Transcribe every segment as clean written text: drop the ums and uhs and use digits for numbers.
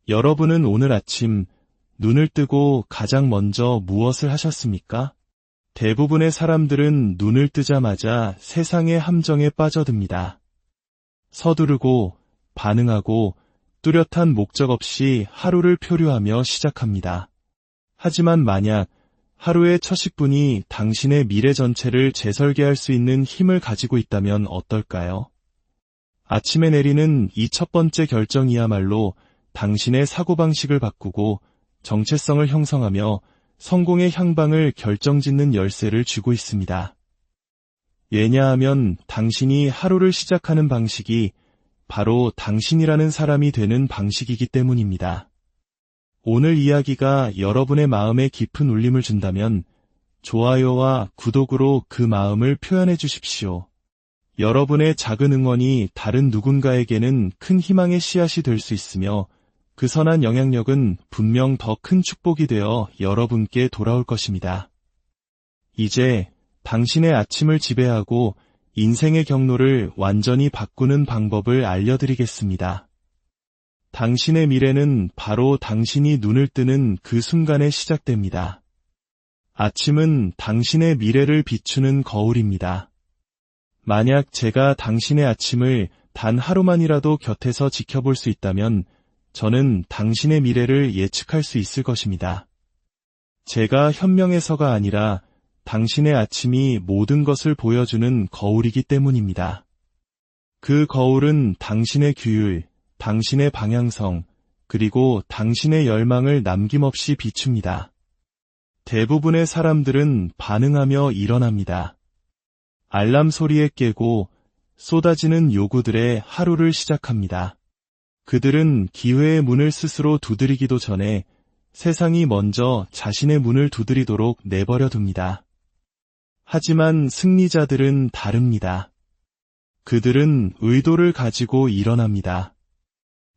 여러분은 오늘 아침 눈을 뜨고 가장 먼저 무엇을 하셨습니까? 대부분의 사람들은 눈을 뜨자마자 세상의 함정에 빠져듭니다. 서두르고 반응하고 뚜렷한 목적 없이 하루를 표류하며 시작합니다. 하지만 만약 하루의 첫 10분이 당신의 미래 전체를 재설계할 수 있는 힘을 가지고 있다면 어떨까요? 아침에 내리는 이 첫 번째 결정이야말로 당신의 사고방식을 바꾸고 정체성을 형성하며 성공의 향방을 결정짓는 열쇠를 쥐고 있습니다. 왜냐하면 당신이 하루를 시작하는 방식이 바로 당신이라는 사람이 되는 방식이기 때문입니다. 오늘 이야기가 여러분의 마음에 깊은 울림을 준다면 좋아요와 구독으로 그 마음을 표현해 주십시오. 여러분의 작은 응원이 다른 누군가에게는 큰 희망의 씨앗이 될 수 있으며 그 선한 영향력은 분명 더 큰 축복이 되어 여러분께 돌아올 것입니다. 이제 당신의 아침을 지배하고 인생의 경로를 완전히 바꾸는 방법을 알려드리겠습니다. 당신의 미래는 바로 당신이 눈을 뜨는 그 순간에 시작됩니다. 아침은 당신의 미래를 비추는 거울입니다. 만약 제가 당신의 아침을 단 하루만이라도 곁에서 지켜볼 수 있다면 저는 당신의 미래를 예측할 수 있을 것입니다. 제가 현명해서가 아니라 당신의 아침이 모든 것을 보여주는 거울이기 때문입니다. 그 거울은 당신의 규율, 당신의 방향성, 그리고 당신의 열망을 남김없이 비춥니다. 대부분의 사람들은 반응하며 일어납니다. 알람 소리에 깨고 쏟아지는 요구들에 하루를 시작합니다. 그들은 기회의 문을 스스로 두드리기도 전에 세상이 먼저 자신의 문을 두드리도록 내버려 둡니다. 하지만 승리자들은 다릅니다. 그들은 의도를 가지고 일어납니다.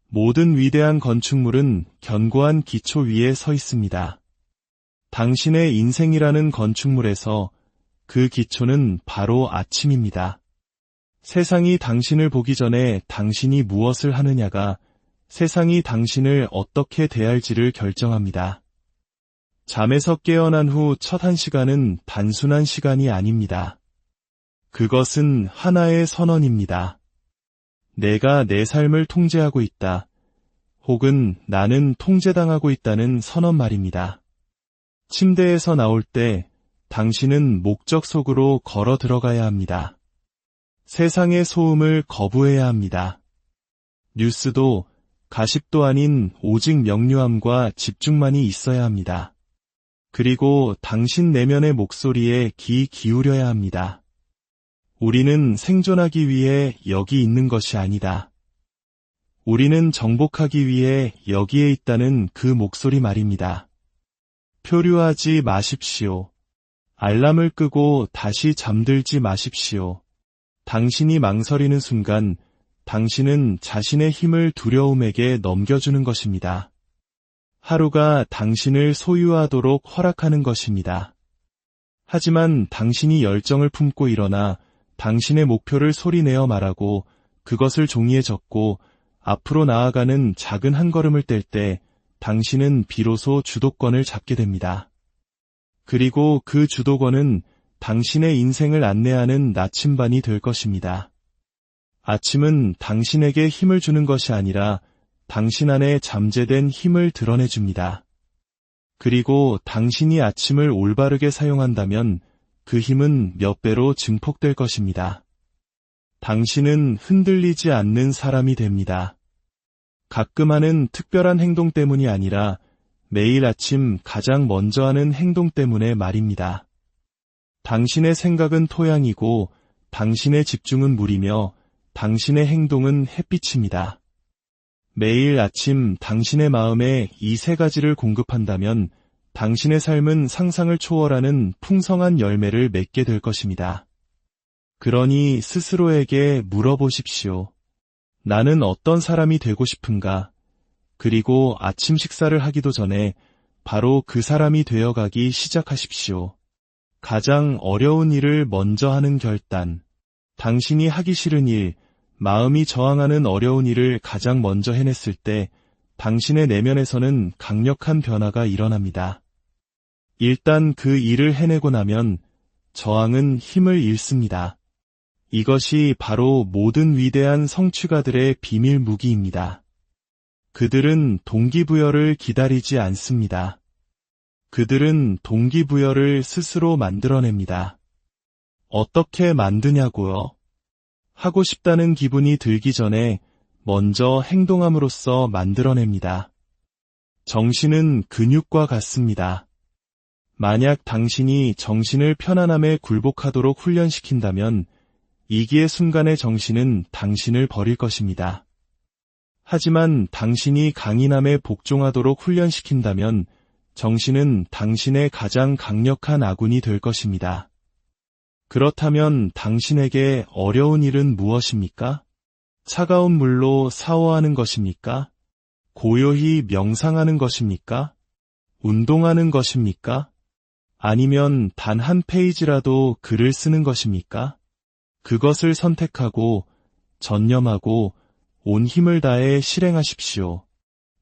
모든 위대한 건축물은 견고한 기초 위에 서 있습니다. 당신의 인생이라는 건축물에서 그 기초는 바로 아침입니다. 세상이 당신을 보기 전에 당신이 무엇을 하느냐가 세상이 당신을 어떻게 대할지를 결정합니다. 잠에서 깨어난 후 첫 1시간은 단순한 시간이 아닙니다. 그것은 하나의 선언입니다. 내가 내 삶을 통제하고 있다. 혹은 나는 통제당하고 있다는 선언 말입니다. 침대에서 나올 때 당신은 목적 속으로 걸어 들어가야 합니다. 세상의 소음을 거부해야 합니다. 뉴스도 가십도 아닌 오직 명료함과 집중만이 있어야 합니다. 그리고 당신 내면의 목소리에 귀 기울여야 합니다. 우리는 생존하기 위해 여기 있는 것이 아니다. 우리는 정복하기 위해 여기에 있다는 그 목소리 말입니다. 표류하지 마십시오. 알람을 끄고 다시 잠들지 마십시오. 당신이 망설이는 순간 당신은 자신의 힘을 두려움에게 넘겨주는 것입니다. 하루가 당신을 소유하도록 허락하는 것입니다. 하지만 당신이 열정을 품고 일어나 당신의 목표를 소리내어 말하고 그것을 종이에 적고 앞으로 나아가는 작은 한 걸음을 뗄 때 당신은 비로소 주도권을 잡게 됩니다. 그리고 그 주도권은 당신의 인생을 안내하는 나침반이 될 것입니다. 아침은 당신에게 힘을 주는 것이 아니라 당신 안에 잠재된 힘을 드러내줍니다. 그리고 당신이 아침을 올바르게 사용한다면 그 힘은 몇 배로 증폭될 것입니다. 당신은 흔들리지 않는 사람이 됩니다. 가끔 하는 특별한 행동 때문이 아니라 매일 아침 가장 먼저 하는 행동 때문에 말입니다. 당신의 생각은 토양이고 당신의 집중은 물이며 당신의 행동은 햇빛입니다. 매일 아침 당신의 마음에 이 세 가지를 공급한다면 당신의 삶은 상상을 초월하는 풍성한 열매를 맺게 될 것입니다. 그러니 스스로에게 물어보십시오. 나는 어떤 사람이 되고 싶은가? 그리고 아침 식사를 하기도 전에 바로 그 사람이 되어가기 시작하십시오. 가장 어려운 일을 먼저 하는 결단. 당신이 하기 싫은 일, 마음이 저항하는 어려운 일을 가장 먼저 해냈을 때 당신의 내면에서는 강력한 변화가 일어납니다. 일단 그 일을 해내고 나면 저항은 힘을 잃습니다. 이것이 바로 모든 위대한 성취가들의 비밀 무기입니다. 그들은 동기부여를 기다리지 않습니다. 그들은 동기부여를 스스로 만들어냅니다. 어떻게 만드냐고요? 하고 싶다는 기분이 들기 전에 먼저 행동함으로써 만들어냅니다. 정신은 근육과 같습니다. 만약 당신이 정신을 편안함에 굴복하도록 훈련시킨다면 이기의 순간의 정신은 당신을 버릴 것입니다. 하지만 당신이 강인함에 복종하도록 훈련시킨다면 정신은 당신의 가장 강력한 아군이 될 것입니다. 그렇다면 당신에게 어려운 일은 무엇입니까? 차가운 물로 샤워하는 것입니까? 고요히 명상하는 것입니까? 운동하는 것입니까? 아니면 단 한 페이지라도 글을 쓰는 것입니까? 그것을 선택하고 전념하고 온 힘을 다해 실행하십시오.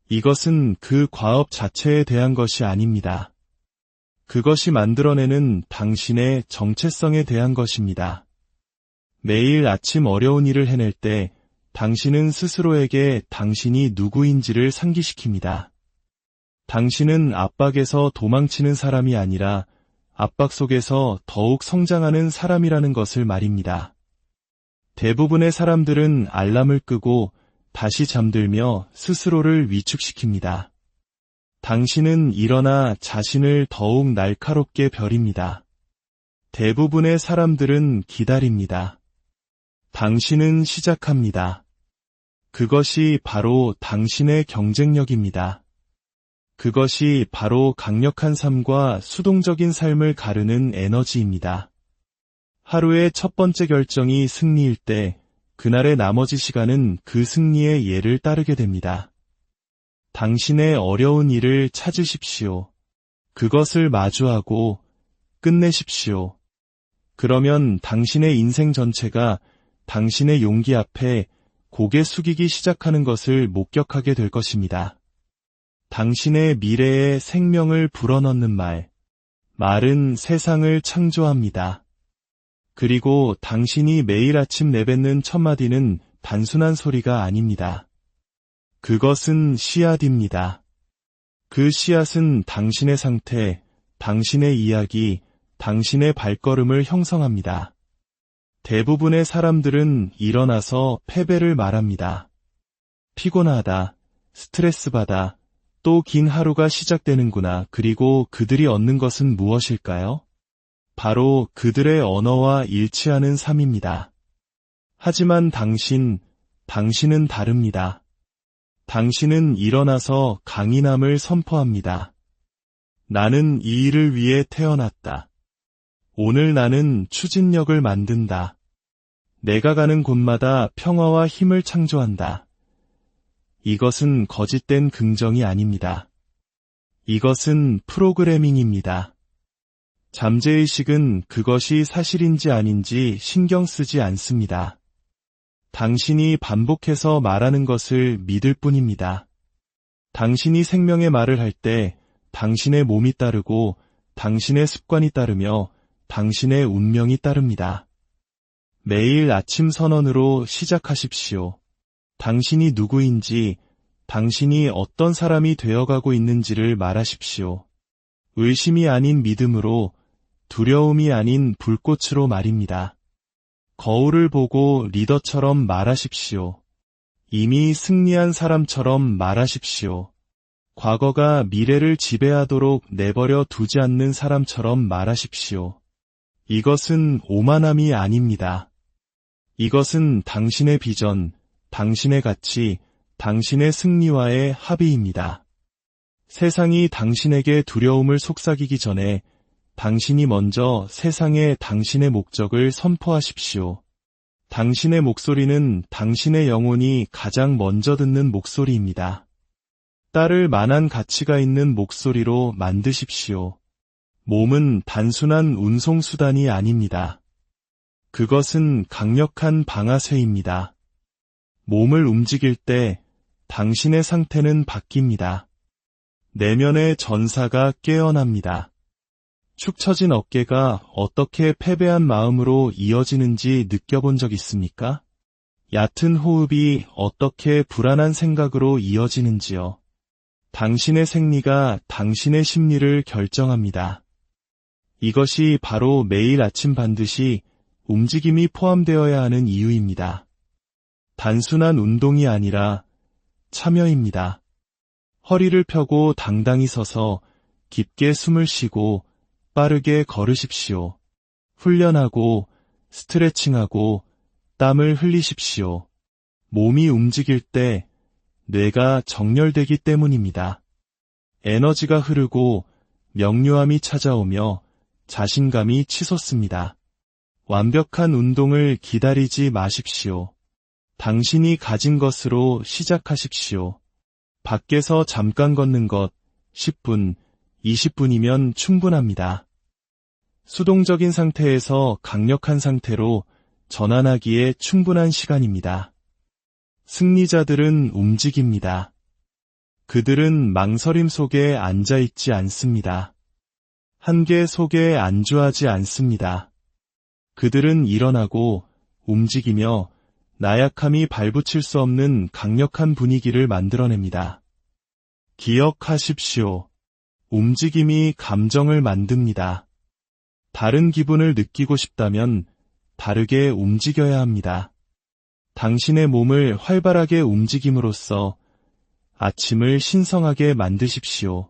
이것은 그 과업 자체에 대한 것이 아닙니다. 그것이 만들어내는 당신의 정체성에 대한 것입니다. 매일 아침 어려운 일을 해낼 때 당신은 스스로에게 당신이 누구인지를 상기시킵니다. 당신은 압박에서 도망치는 사람이 아니라 압박 속에서 더욱 성장하는 사람이라는 것을 말입니다. 대부분의 사람들은 알람을 끄고 다시 잠들며 스스로를 위축시킵니다. 당신은 일어나 자신을 더욱 날카롭게 벼립니다. 대부분의 사람들은 기다립니다. 당신은 시작합니다. 그것이 바로 당신의 경쟁력입니다. 그것이 바로 강력한 삶과 수동적인 삶을 가르는 에너지입니다. 하루의 첫 번째 결정이 승리일 때 그날의 나머지 시간은 그 승리의 예를 따르게 됩니다. 당신의 어려운 일을 찾으십시오. 그것을 마주하고 끝내십시오. 그러면 당신의 인생 전체가 당신의 용기 앞에 고개 숙이기 시작하는 것을 목격하게 될 것입니다. 당신의 미래에 생명을 불어넣는 말은 세상을 창조합니다. 그리고 당신이 매일 아침 내뱉는 첫마디는 단순한 소리가 아닙니다. 그것은 씨앗입니다. 그 씨앗은 당신의 상태, 당신의 이야기, 당신의 발걸음을 형성합니다. 대부분의 사람들은 일어나서 패배를 말합니다. 피곤하다, 스트레스받아, 또 긴 하루가 시작되는구나. 그리고 그들이 얻는 것은 무엇일까요? 바로 그들의 언어와 일치하는 삶입니다. 하지만 당신은 다릅니다. 당신은 일어나서 강인함을 선포합니다. 나는 이 일을 위해 태어났다. 오늘 나는 추진력을 만든다. 내가 가는 곳마다 평화와 힘을 창조한다. 이것은 거짓된 긍정이 아닙니다. 이것은 프로그래밍입니다. 잠재의식은 그것이 사실인지 아닌지 신경 쓰지 않습니다. 당신이 반복해서 말하는 것을 믿을 뿐입니다. 당신이 생명의 말을 할 때 당신의 몸이 따르고 당신의 습관이 따르며 당신의 운명이 따릅니다. 매일 아침 선언으로 시작하십시오. 당신이 누구인지, 당신이 어떤 사람이 되어가고 있는지를 말하십시오. 의심이 아닌 믿음으로, 두려움이 아닌 불꽃으로 말입니다. 거울을 보고 리더처럼 말하십시오. 이미 승리한 사람처럼 말하십시오. 과거가 미래를 지배하도록 내버려 두지 않는 사람처럼 말하십시오. 이것은 오만함이 아닙니다. 이것은 당신의 비전, 당신의 가치, 당신의 승리와의 합의입니다. 세상이 당신에게 두려움을 속삭이기 전에 당신이 먼저 세상에 당신의 목적을 선포하십시오. 당신의 목소리는 당신의 영혼이 가장 먼저 듣는 목소리입니다. 따를 만한 가치가 있는 목소리로 만드십시오. 몸은 단순한 운송수단이 아닙니다. 그것은 강력한 방아쇠입니다. 몸을 움직일 때 당신의 상태는 바뀝니다. 내면의 전사가 깨어납니다. 축 처진 어깨가 어떻게 패배한 마음으로 이어지는지 느껴본 적 있습니까? 얕은 호흡이 어떻게 불안한 생각으로 이어지는지요. 당신의 생리가 당신의 심리를 결정합니다. 이것이 바로 매일 아침 반드시 움직임이 포함되어야 하는 이유입니다. 단순한 운동이 아니라 참여입니다. 허리를 펴고 당당히 서서 깊게 숨을 쉬고 빠르게 걸으십시오. 훈련하고 스트레칭하고 땀을 흘리십시오. 몸이 움직일 때 뇌가 정렬되기 때문입니다. 에너지가 흐르고 명료함이 찾아오며 자신감이 치솟습니다. 완벽한 운동을 기다리지 마십시오. 당신이 가진 것으로 시작하십시오. 밖에서 잠깐 걷는 것 10분, 20분이면 충분합니다. 수동적인 상태에서 강력한 상태로 전환하기에 충분한 시간입니다. 승리자들은 움직입니다. 그들은 망설임 속에 앉아있지 않습니다. 한계 속에 안주하지 않습니다. 그들은 일어나고 움직이며 나약함이 발붙일 수 없는 강력한 분위기를 만들어냅니다. 기억하십시오. 움직임이 감정을 만듭니다. 다른 기분을 느끼고 싶다면 다르게 움직여야 합니다. 당신의 몸을 활발하게 움직임으로써 아침을 신성하게 만드십시오.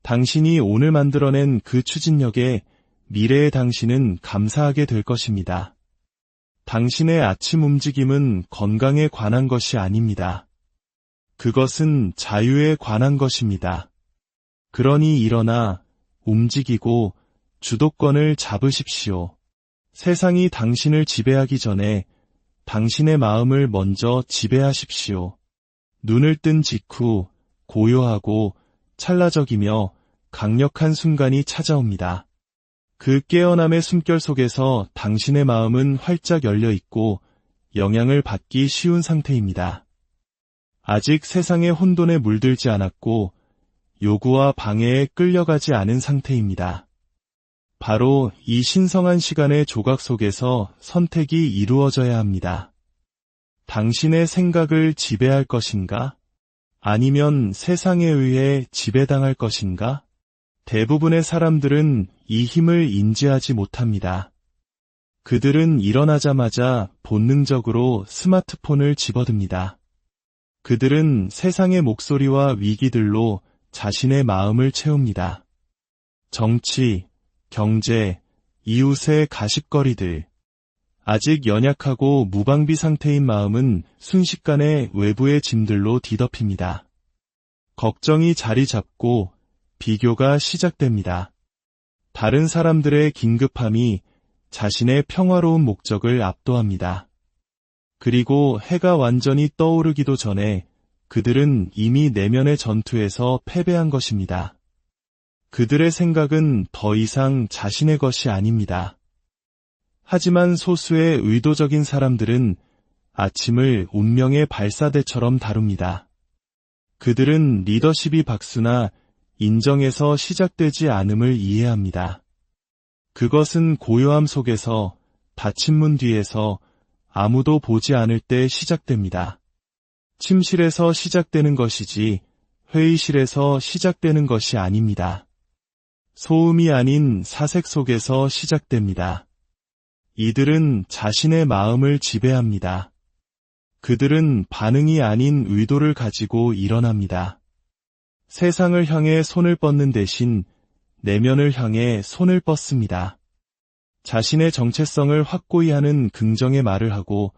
당신이 오늘 만들어낸 그 추진력에 미래의 당신은 감사하게 될 것입니다. 당신의 아침 움직임은 건강에 관한 것이 아닙니다. 그것은 자유에 관한 것입니다. 그러니 일어나 움직이고 주도권을 잡으십시오. 세상이 당신을 지배하기 전에 당신의 마음을 먼저 지배하십시오. 눈을 뜬 직후 고요하고 찰나적이며 강력한 순간이 찾아옵니다. 그 깨어남의 숨결 속에서 당신의 마음은 활짝 열려 있고 영향을 받기 쉬운 상태입니다. 아직 세상의 혼돈에 물들지 않았고 요구와 방해에 끌려가지 않은 상태입니다. 바로 이 신성한 시간의 조각 속에서 선택이 이루어져야 합니다. 당신의 생각을 지배할 것인가? 아니면 세상에 의해 지배당할 것인가? 대부분의 사람들은 이 힘을 인지하지 못합니다. 그들은 일어나자마자 본능적으로 스마트폰을 집어듭니다. 그들은 세상의 목소리와 위기들로 자신의 마음을 채웁니다. 정치, 경제, 이웃의 가십거리들. 아직 연약하고 무방비 상태인 마음은 순식간에 외부의 짐들로 뒤덮입니다. 걱정이 자리 잡고 비교가 시작됩니다. 다른 사람들의 긴급함이 자신의 평화로운 목적을 압도합니다. 그리고 해가 완전히 떠오르기도 전에 그들은 이미 내면의 전투에서 패배한 것입니다. 그들의 생각은 더 이상 자신의 것이 아닙니다. 하지만 소수의 의도적인 사람들은 아침을 운명의 발사대처럼 다룹니다. 그들은 리더십이 박수나 인정에서 시작되지 않음을 이해합니다. 그것은 고요함 속에서 닫힌 문 뒤에서 아무도 보지 않을 때 시작됩니다. 침실에서 시작되는 것이지 회의실에서 시작되는 것이 아닙니다. 소음이 아닌 사색 속에서 시작됩니다. 이들은 자신의 마음을 지배합니다. 그들은 반응이 아닌 의도를 가지고 일어납니다. 세상을 향해 손을 뻗는 대신 내면을 향해 손을 뻗습니다. 자신의 정체성을 확고히 하는 긍정의 말을 하고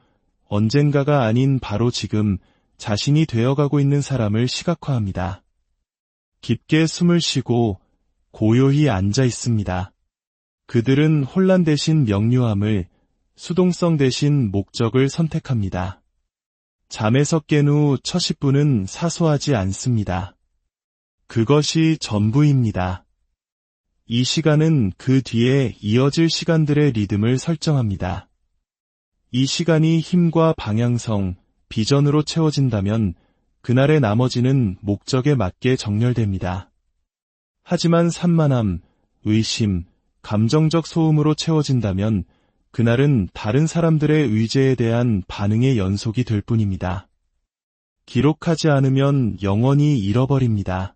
언젠가가 아닌 바로 지금 자신이 되어가고 있는 사람을 시각화합니다. 깊게 숨을 쉬고 고요히 앉아 있습니다. 그들은 혼란 대신 명료함을, 수동성 대신 목적을 선택합니다. 잠에서 깬 후 첫 10분은 사소하지 않습니다. 그것이 전부입니다. 이 시간은 그 뒤에 이어질 시간들의 리듬을 설정합니다. 이 시간이 힘과 방향성, 비전으로 채워진다면 그날의 나머지는 목적에 맞게 정렬됩니다. 하지만 산만함, 의심, 감정적 소음으로 채워진다면 그날은 다른 사람들의 의제에 대한 반응의 연속이 될 뿐입니다. 기록하지 않으면 영원히 잃어버립니다.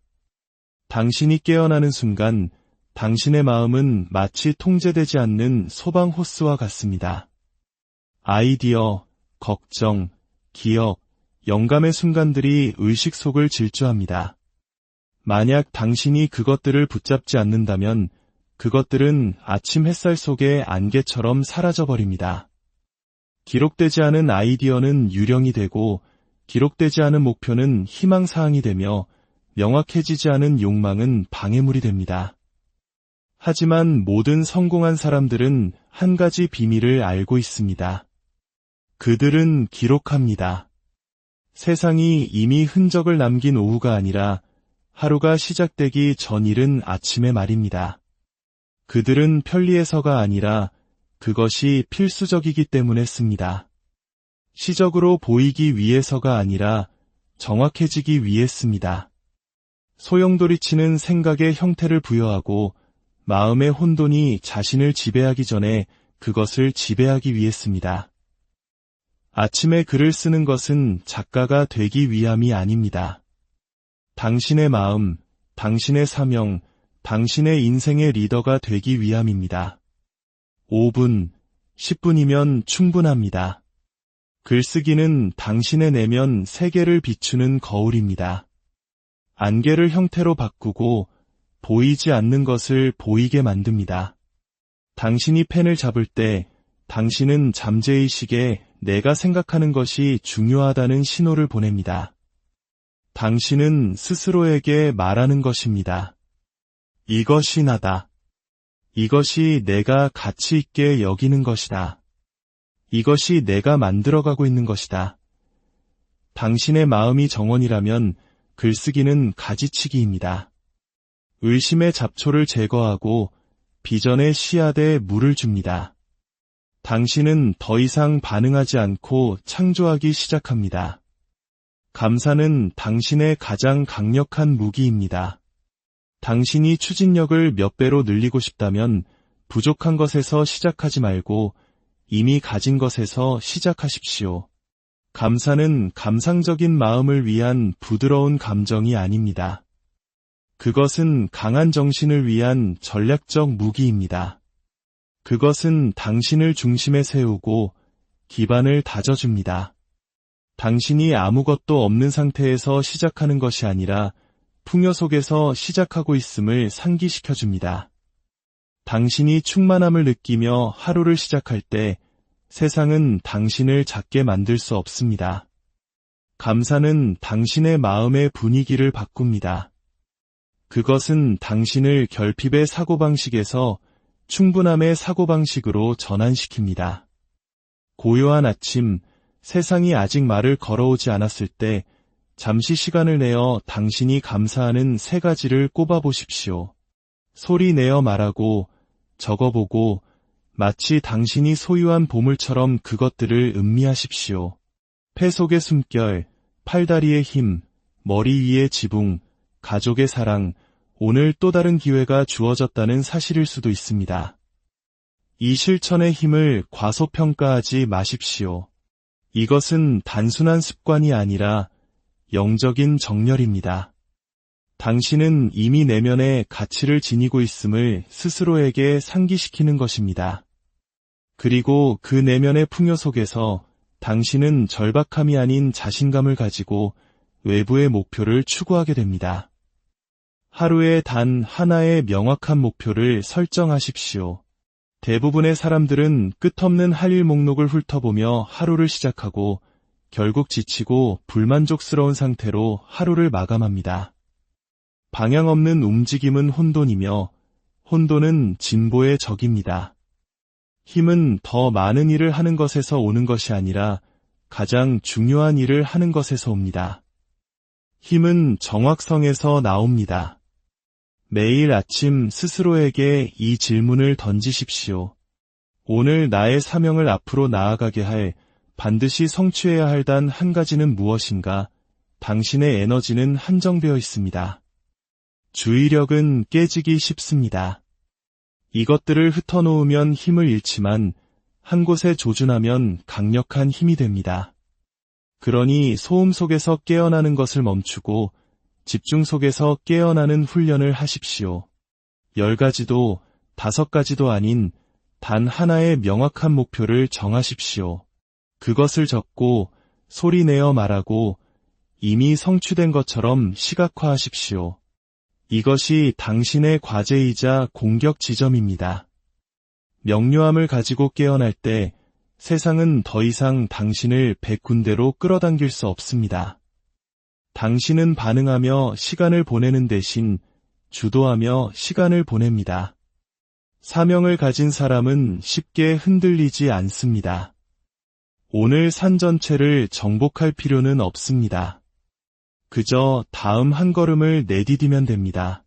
당신이 깨어나는 순간 당신의 마음은 마치 통제되지 않는 소방 호스와 같습니다. 아이디어, 걱정, 기억, 영감의 순간들이 의식 속을 질주합니다. 만약 당신이 그것들을 붙잡지 않는다면 그것들은 아침 햇살 속의 안개처럼 사라져버립니다. 기록되지 않은 아이디어는 유령이 되고 기록되지 않은 목표는 희망사항이 되며 명확해지지 않은 욕망은 방해물이 됩니다. 하지만 모든 성공한 사람들은 한 가지 비밀을 알고 있습니다. 그들은 기록합니다. 세상이 이미 흔적을 남긴 오후가 아니라 하루가 시작되기 전일은 아침의 말입니다. 그들은 편리해서가 아니라 그것이 필수적이기 때문에 씁니다. 시적으로 보이기 위해서가 아니라 정확해지기 위해 씁니다. 소용돌이치는 생각의 형태를 부여하고 마음의 혼돈이 자신을 지배하기 전에 그것을 지배하기 위해 씁니다. 아침에 글을 쓰는 것은 작가가 되기 위함이 아닙니다. 당신의 마음, 당신의 사명, 당신의 인생의 리더가 되기 위함입니다. 5분, 10분이면 충분합니다. 글쓰기는 당신의 내면 세계를 비추는 거울입니다. 안개를 형태로 바꾸고 보이지 않는 것을 보이게 만듭니다. 당신이 펜을 잡을 때 당신은 잠재의식에 내가 생각하는 것이 중요하다는 신호를 보냅니다. 당신은 스스로에게 말하는 것입니다. 이것이 나다. 이것이 내가 가치 있게 여기는 것이다. 이것이 내가 만들어가고 있는 것이다. 당신의 마음이 정원이라면 글쓰기는 가지치기입니다. 의심의 잡초를 제거하고 비전의 씨앗에 물을 줍니다. 당신은 더 이상 반응하지 않고 창조하기 시작합니다. 감사는 당신의 가장 강력한 무기입니다. 당신이 추진력을 몇 배로 늘리고 싶다면 부족한 것에서 시작하지 말고 이미 가진 것에서 시작하십시오. 감사는 감상적인 마음을 위한 부드러운 감정이 아닙니다. 그것은 강한 정신을 위한 전략적 무기입니다. 그것은 당신을 중심에 세우고 기반을 다져줍니다. 당신이 아무것도 없는 상태에서 시작하는 것이 아니라 풍요 속에서 시작하고 있음을 상기시켜줍니다. 당신이 충만함을 느끼며 하루를 시작할 때 세상은 당신을 작게 만들 수 없습니다. 감사는 당신의 마음의 분위기를 바꿉니다. 그것은 당신을 결핍의 사고방식에서 충분함의 사고방식으로 전환시킵니다. 고요한 아침, 세상이 아직 말을 걸어오지 않았을 때 잠시 시간을 내어 당신이 감사하는 3가지를 꼽아보십시오. 소리 내어 말하고 적어보고 마치 당신이 소유한 보물처럼 그것들을 음미하십시오. 폐 속의 숨결, 팔다리의 힘, 머리 위의 지붕, 가족의 사랑, 오늘 또 다른 기회가 주어졌다는 사실일 수도 있습니다. 이 실천의 힘을 과소평가하지 마십시오. 이것은 단순한 습관이 아니라 영적인 정렬입니다. 당신은 이미 내면의 가치를 지니고 있음을 스스로에게 상기시키는 것입니다. 그리고 그 내면의 풍요 속에서 당신은 절박함이 아닌 자신감을 가지고 외부의 목표를 추구하게 됩니다. 하루에 단 하나의 명확한 목표를 설정하십시오. 대부분의 사람들은 끝없는 할 일 목록을 훑어보며 하루를 시작하고 결국 지치고 불만족스러운 상태로 하루를 마감합니다. 방향 없는 움직임은 혼돈이며 혼돈은 진보의 적입니다. 힘은 더 많은 일을 하는 것에서 오는 것이 아니라 가장 중요한 일을 하는 것에서 옵니다. 힘은 정확성에서 나옵니다. 매일 아침 스스로에게 이 질문을 던지십시오. 오늘 나의 사명을 앞으로 나아가게 할 반드시 성취해야 할 단 한 가지는 무엇인가? 당신의 에너지는 한정되어 있습니다. 주의력은 깨지기 쉽습니다. 이것들을 흩어놓으면 힘을 잃지만 한 곳에 조준하면 강력한 힘이 됩니다. 그러니 소음 속에서 깨어나는 것을 멈추고 집중 속에서 깨어나는 훈련을 하십시오. 10가지도 5가지도 아닌 단 하나의 명확한 목표를 정하십시오. 그것을 적고 소리내어 말하고 이미 성취된 것처럼 시각화하십시오. 이것이 당신의 과제이자 공격 지점입니다. 명료함을 가지고 깨어날 때 세상은 더 이상 당신을 100군데로 끌어당길 수 없습니다. 당신은 반응하며 시간을 보내는 대신 주도하며 시간을 보냅니다. 사명을 가진 사람은 쉽게 흔들리지 않습니다. 오늘 산 전체를 정복할 필요는 없습니다. 그저 다음 한 걸음을 내디디면 됩니다.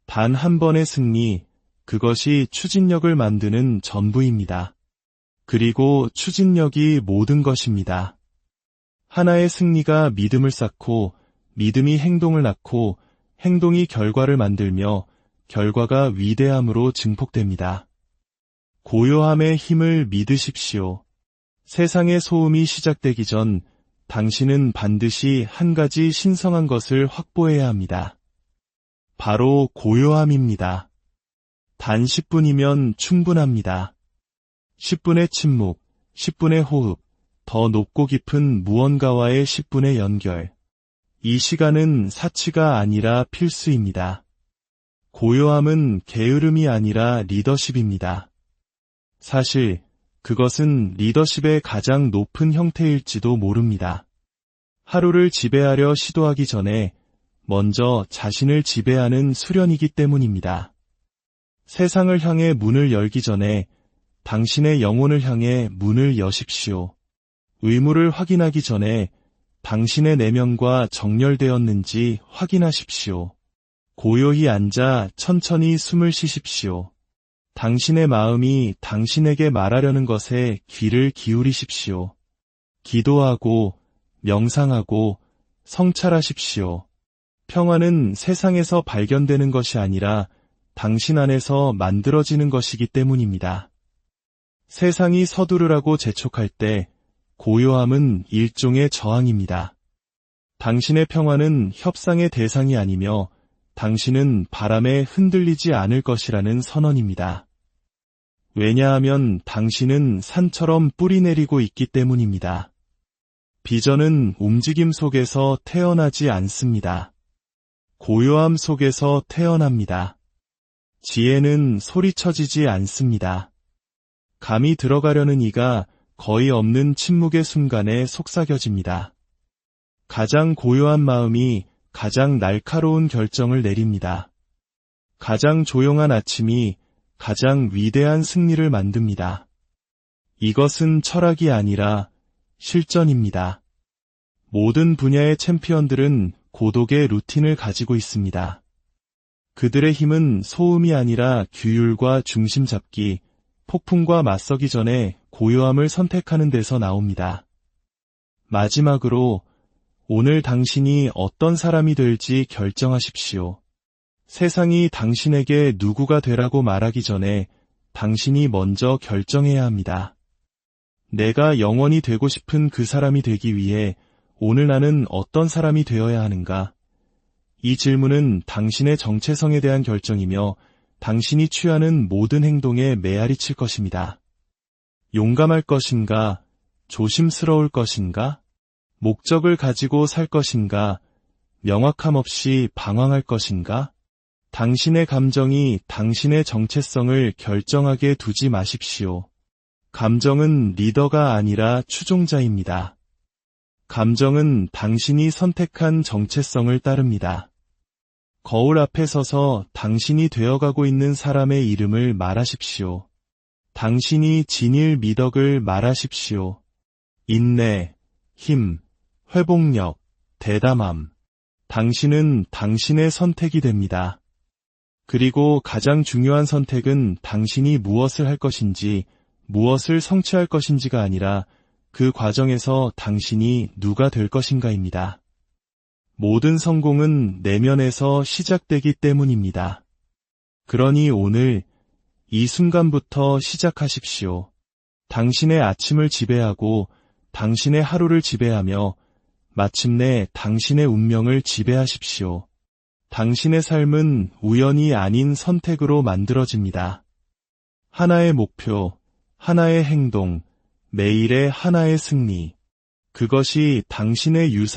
단 한 번의 승리, 그것이 추진력을 만드는 전부입니다. 그리고 추진력이 모든 것입니다. 하나의 승리가 믿음을 쌓고 믿음이 행동을 낳고 행동이 결과를 만들며 결과가 위대함으로 증폭됩니다. 고요함의 힘을 믿으십시오. 세상의 소음이 시작되기 전 당신은 반드시 한 가지 신성한 것을 확보해야 합니다. 바로 고요함입니다. 단 10분이면 충분합니다. 10분의 침묵, 10분의 호흡, 더 높고 깊은 무언가와의 10분의 연결. 이 시간은 사치가 아니라 필수입니다. 고요함은 게으름이 아니라 리더십입니다. 사실 그것은 리더십의 가장 높은 형태일지도 모릅니다. 하루를 지배하려 시도하기 전에 먼저 자신을 지배하는 수련이기 때문입니다. 세상을 향해 문을 열기 전에 당신의 영혼을 향해 문을 여십시오. 의무를 확인하기 전에 당신의 내면과 정렬되었는지 확인하십시오. 고요히 앉아 천천히 숨을 쉬십시오. 당신의 마음이 당신에게 말하려는 것에 귀를 기울이십시오. 기도하고 명상하고 성찰하십시오. 평화는 세상에서 발견되는 것이 아니라 당신 안에서 만들어지는 것이기 때문입니다. 세상이 서두르라고 재촉할 때 고요함은 일종의 저항입니다. 당신의 평화는 협상의 대상이 아니며 당신은 바람에 흔들리지 않을 것이라는 선언입니다. 왜냐하면 당신은 산처럼 뿌리내리고 있기 때문입니다. 비전은 움직임 속에서 태어나지 않습니다. 고요함 속에서 태어납니다. 지혜는 소리쳐지지 않습니다. 감이 들어가려는 이가 거의 없는 침묵의 순간에 속삭여집니다. 가장 고요한 마음이 가장 날카로운 결정을 내립니다. 가장 조용한 아침이 가장 위대한 승리를 만듭니다. 이것은 철학이 아니라 실전입니다. 모든 분야의 챔피언들은 고독의 루틴을 가지고 있습니다. 그들의 힘은 소음이 아니라 규율과 중심 잡기, 폭풍과 맞서기 전에 고요함을 선택하는 데서 나옵니다. 마지막으로 오늘 당신이 어떤 사람이 될지 결정하십시오. 세상이 당신에게 누구가 되라고 말하기 전에 당신이 먼저 결정해야 합니다. 내가 영원히 되고 싶은 그 사람이 되기 위해 오늘 나는 어떤 사람이 되어야 하는가? 이 질문은 당신의 정체성에 대한 결정이며 당신이 취하는 모든 행동에 메아리 칠 것입니다. 용감할 것인가? 조심스러울 것인가? 목적을 가지고 살 것인가? 명확함 없이 방황할 것인가? 당신의 감정이 당신의 정체성을 결정하게 두지 마십시오. 감정은 리더가 아니라 추종자입니다. 감정은 당신이 선택한 정체성을 따릅니다. 거울 앞에 서서 당신이 되어가고 있는 사람의 이름을 말하십시오. 당신이 지닐 미덕을 말하십시오. 인내, 힘, 회복력, 대담함. 당신은 당신의 선택이 됩니다. 그리고 가장 중요한 선택은 당신이 무엇을 할 것인지, 무엇을 성취할 것인지가 아니라 그 과정에서 당신이 누가 될 것인가입니다. 모든 성공은 내면에서 시작되기 때문입니다. 그러니 오늘 이 순간부터 시작하십시오. 당신의 아침을 지배하고 당신의 하루를 지배하며 마침내 당신의 운명을 지배하십시오. 당신의 삶은 우연이 아닌 선택으로 만들어집니다. 하나의 목표, 하나의 행동, 매일의 하나의 승리. 그것이 당신의 유산